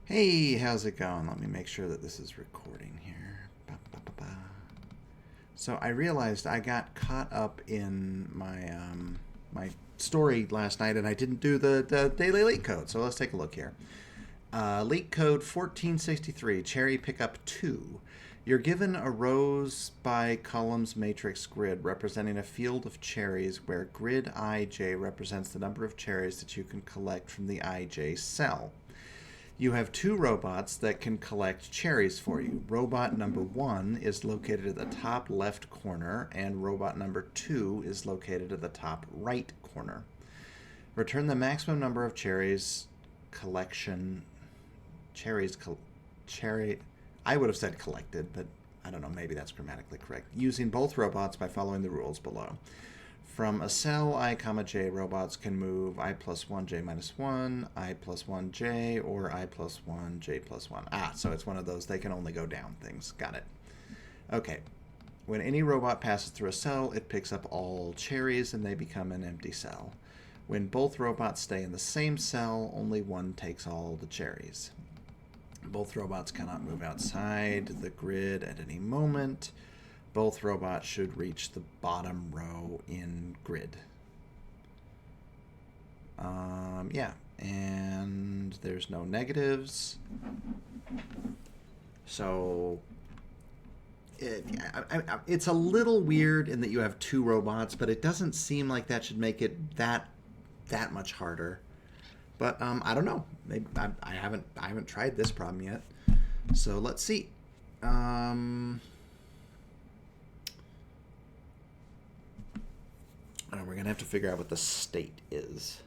Hey, how's it going? Let me make sure that this is recording here. Ba, ba, ba, ba. So I realized I got caught up in my story last night, and I didn't do the daily Leetcode. So let's take a look here. Leetcode 1463, cherry pickup 2. You're given a rows by columns matrix grid representing a field of cherries where grid ij represents the number of cherries that you can collect from the ij cell. You have two robots that can collect cherries for you. Robot number 1 is located at the top left corner, and robot number 2 is located at the top right corner. Return the maximum number of cherries I would have said collected, but I don't know, maybe that's grammatically correct, using both robots by following the rules below. From a cell I, j, robots can move I plus 1, j minus 1, I plus 1, j, or I plus 1, j plus 1. So it's one of those they can only go down things. Got it. Okay. When any robot passes through a cell, it picks up all cherries and they become an empty cell. When both robots stay in the same cell, only one takes all the cherries. Both robots cannot move outside the grid at any moment. Both robots should reach the bottom row in grid. Yeah, and there's no negatives. So it's a little weird in that you have two robots, but it doesn't seem like that should make it that much harder. But I don't know. Maybe I haven't tried this problem yet. So let's see. We're going to have to figure out what the state is.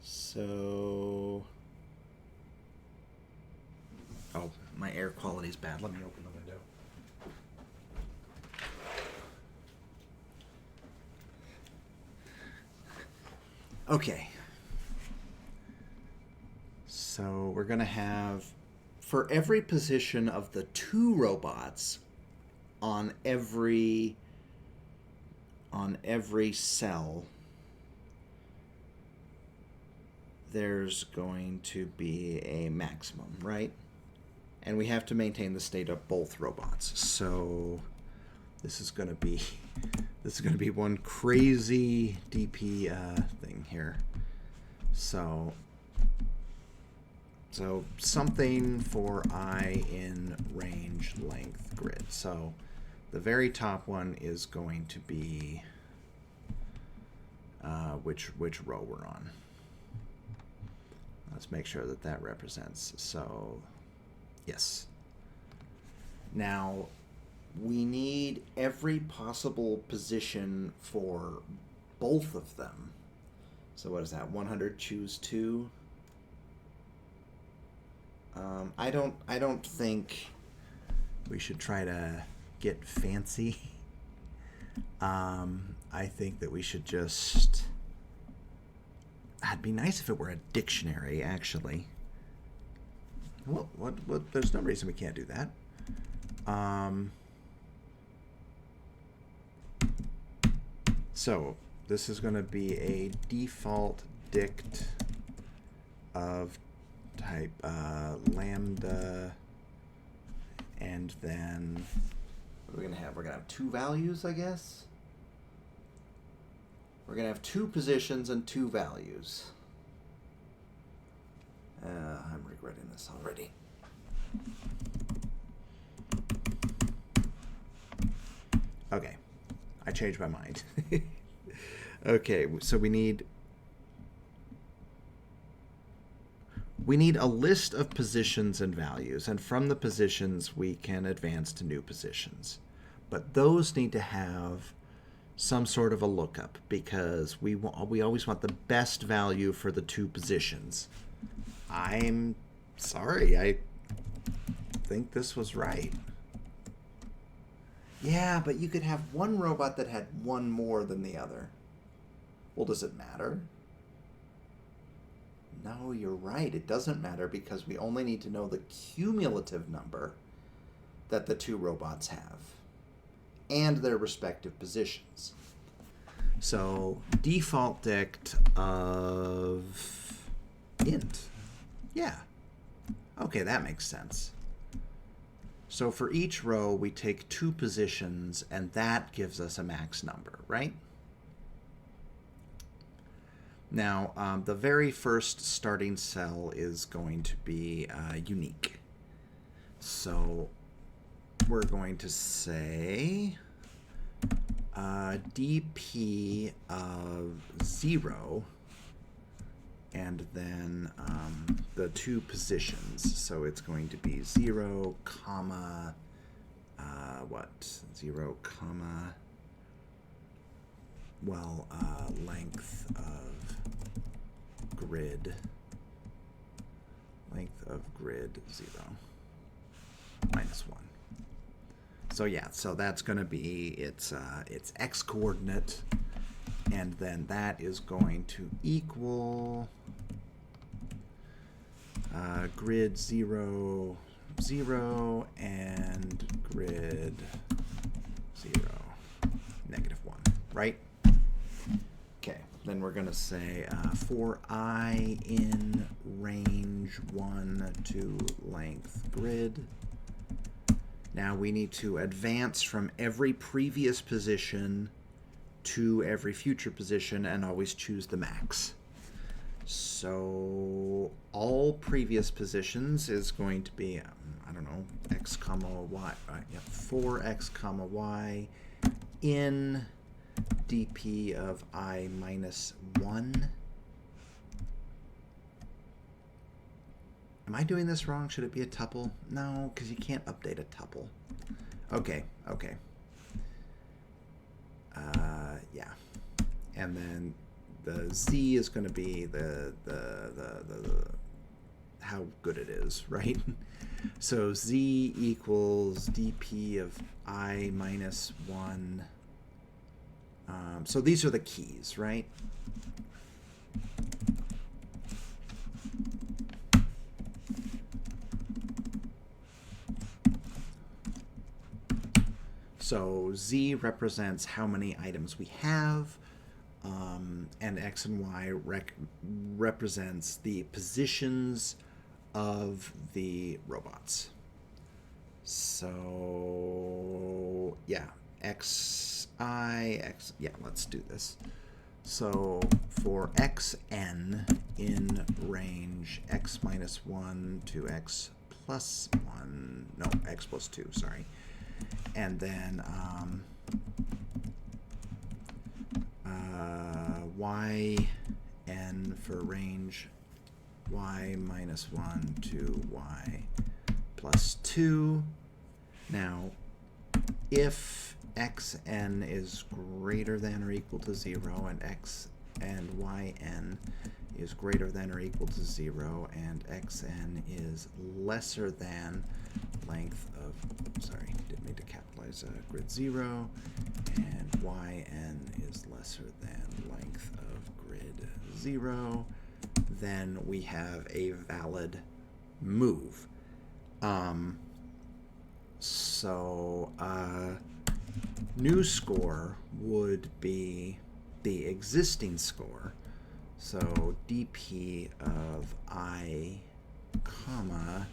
So... Oh, my air quality is bad. Let me open the window. Okay. So we're going to have, for every position of the two robots on every cell, there's going to be a maximum, right? And we have to maintain the state of both robots. So this is going to be one crazy DP thing here. So something for I in range length grid. So the very top one is going to be which row we're on. Let's make sure that represents. So yes. Now we need every possible position for both of them. So what is that? 100 choose 2. I don't think we should try to get fancy. I think that we should just... It'd be nice if it were a dictionary, actually. Well, what? There's no reason we can't do that. So this is going to be a default dict of type lambda, and then what are we going to have? We're going to have two values, I guess. We're going to have two positions and two values. I'm regretting this already. Okay, I changed my mind. Okay, so we need a list of positions and values, and from the positions we can advance to new positions. But those need to have some sort of a lookup, because we always want the best value for the two positions. I'm sorry, I think this was right. Yeah, but you could have one robot that had one more than the other. Well, does it matter? No, you're right. It doesn't matter, because we only need to know the cumulative number that the two robots have and their respective positions. So default dict of... int. Yeah. Okay, that makes sense. So for each row, we take 2 positions, and that gives us a max number, right? Now, the very first starting cell is going to be unique. So we're going to say dp of 0, and then the 2 positions. So it's going to be 0, comma, 0, comma, well, length of grid 0, minus 1. So yeah, so that's going to be its x coordinate, and then that is going to equal grid 0, 0, and grid 0, negative 1, right? Okay, then we're going to say for I in range 1 to length grid. Now we need to advance from every previous position to every future position and always choose the max. So all previous positions is going to be, I don't know, x comma y, 4x comma y in dp of I minus 1. Am I doing this wrong? Should it be a tuple? No, because you can't update a tuple. Okay, okay. Yeah. And then the z is going to be the how good it is, right? So z equals dp of I minus 1. So these are the keys, right? So z represents how many items we have, and x and y represents the positions of the robots. So yeah, yeah, let's do this. So for xn in range x minus 1 to x plus 1, no, x plus 2, sorry. And then yn for range y minus 1 to y plus 2. Now, if xn is greater than or equal to 0, and x and yn is greater than or equal to 0, and xn is lesser than length of, sorry, didn't mean to capitalize grid 0, and yn is lesser than length of grid 0, then we have a valid move. New score would be the existing score. So dp of I, comma,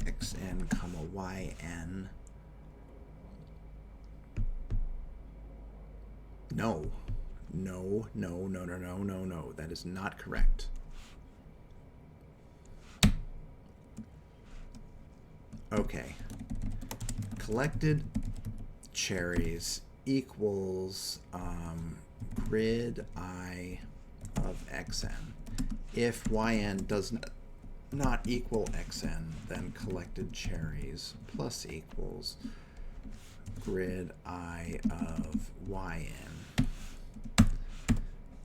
xn, comma, yn. No. That is not correct. Okay. Collected cherries equals grid I of xn. If yn does not equal xn, then collected cherries plus equals grid I of yn.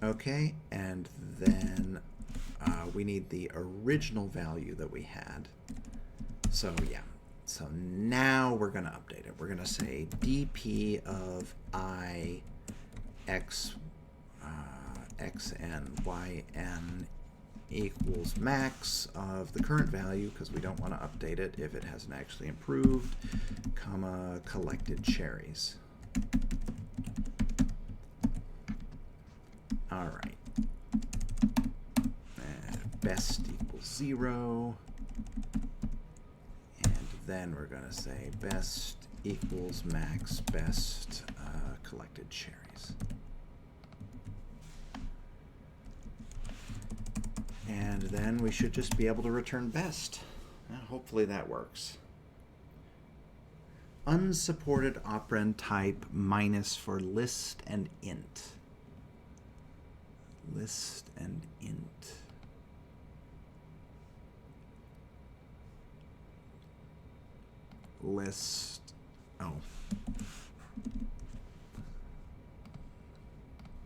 Okay, and then we need the original value that we had. So yeah, so now we're going to update it. We're going to say dp of I xn yn equals max of the current value, because we don't want to update it if it hasn't actually improved, comma, collected cherries. All right. best equals 0. And then we're going to say best equals max best collected cherries. And then we should just be able to return best. Hopefully that works. Unsupported operand type minus for list and int. List and int. List. Oh.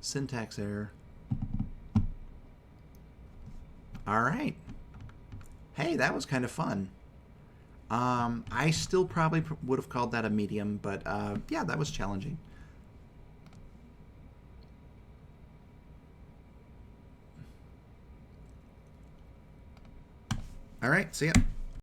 Syntax error. All right. Hey, that was kind of fun. I still probably would have called that a medium, but yeah, that was challenging. All right, see ya.